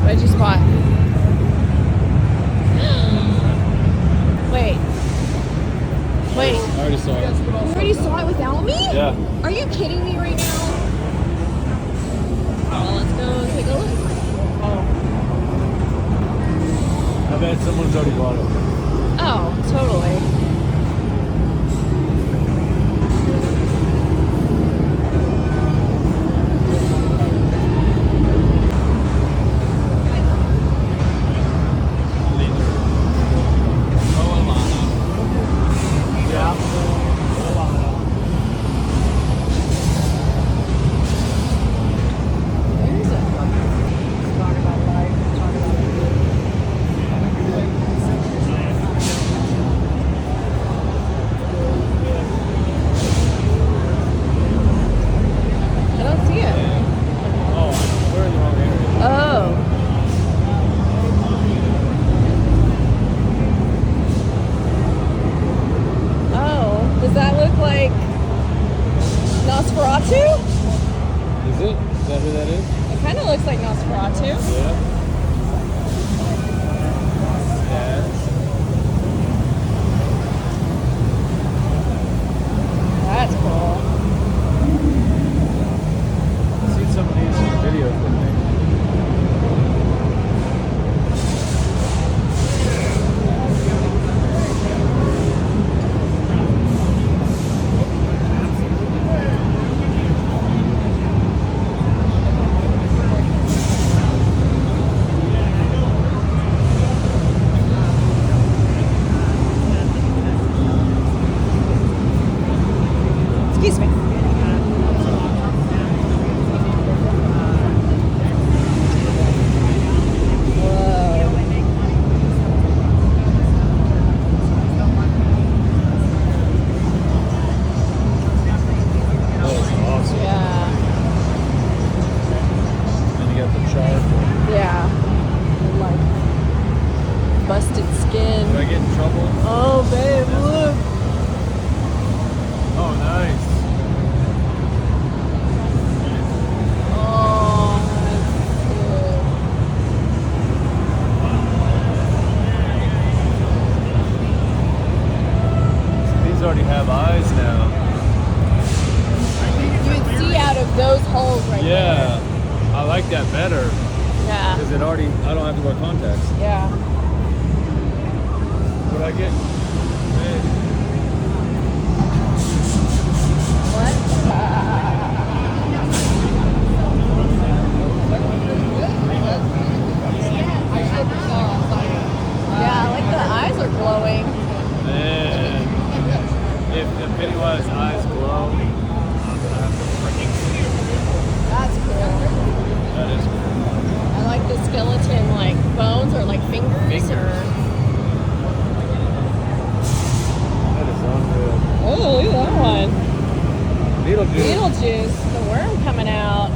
What did you spot? Wait. Wait. I already saw it. You already saw it without me? Yeah. Are you kidding me right now? Well, let's go take a look. Oh. I bet someone's already bought it. Oh, totally. Pennywise's eyes glow. That's cool. That is cool. I like the skeleton, like bones or like fingers. Or... That is unreal. Oh, look at that one. Beetlejuice. Beetlejuice. The worm coming out.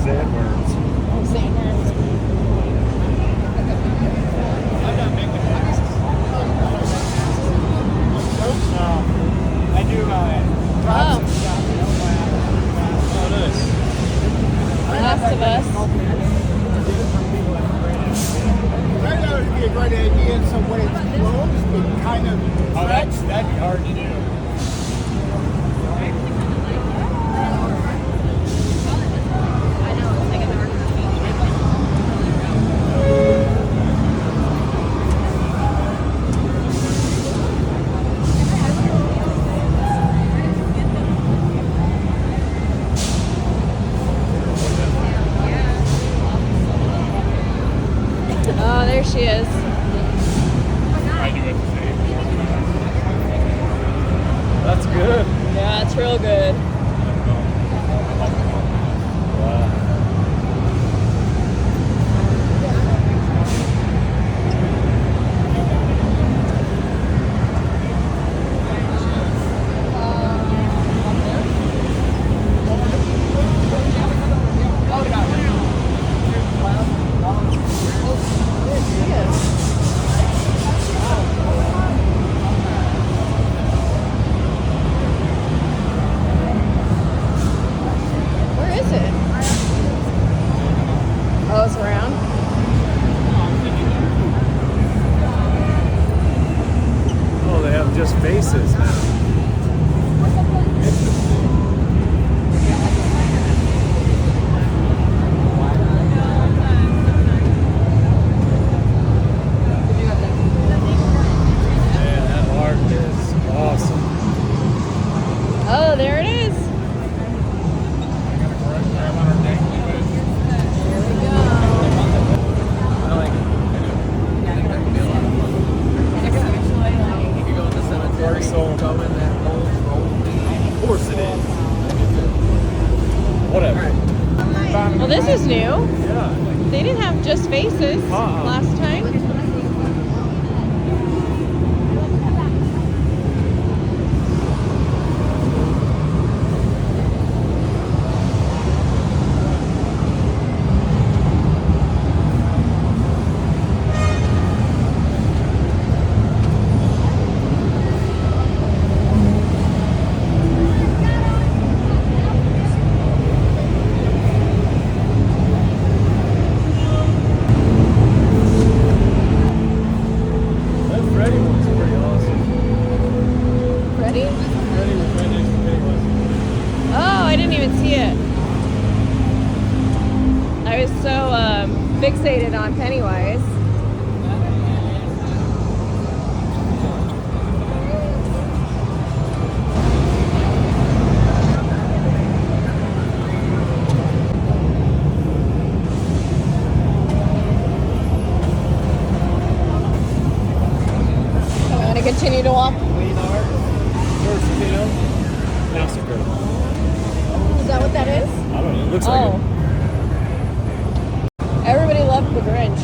Sandworms. Oh, sandworms. I do oh, nice. Last of Us. I thought it would be a great idea, so when it's closed, it kind of... Oh, that'd be hard to do. Oh, there she is. I do it the same. That's good. Yeah, it's real good. faces now. Man, that art is awesome. Oh, there it is. I like it. Of course it is. Whatever. Well, this is new. Yeah. They didn't have just faces last time. That Freddy one's pretty awesome. Ready? Freddy was right next to Pennywise. Oh, I didn't even see it. I was so fixated on Pennywise. I'm gonna continue to walk. Clean art. First, massacre. Is that what that is? I don't know. It looks like Oh. Everybody loved the Grinch.